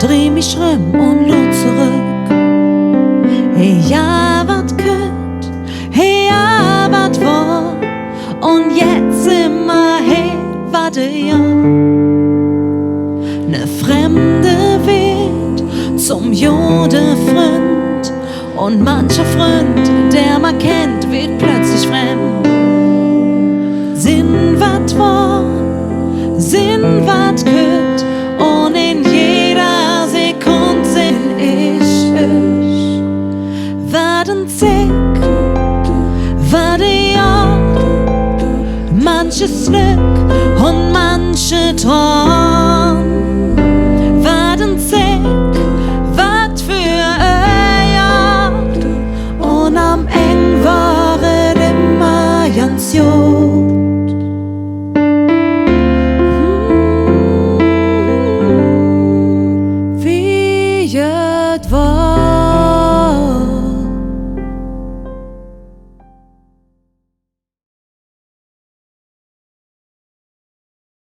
dreh mich rum und lo zurück. Hey, ja, wat könnt, hey, ja, wat war, und jetzt immer, hey, warte, ja. Ne fremde Welt zum Jodefreund, und mancher Freund, der man kennt, wird plötzlich fremd. Sinn wat war, Sinn wat könnt, und in jeder Sekunde sinn ich. Wat ein Zick, wat ein Jahr, manches Glück und manche Traum. Wat ein Zick, wat für ein Jahr, und am Ende war es immer ganz gut. Wie es war.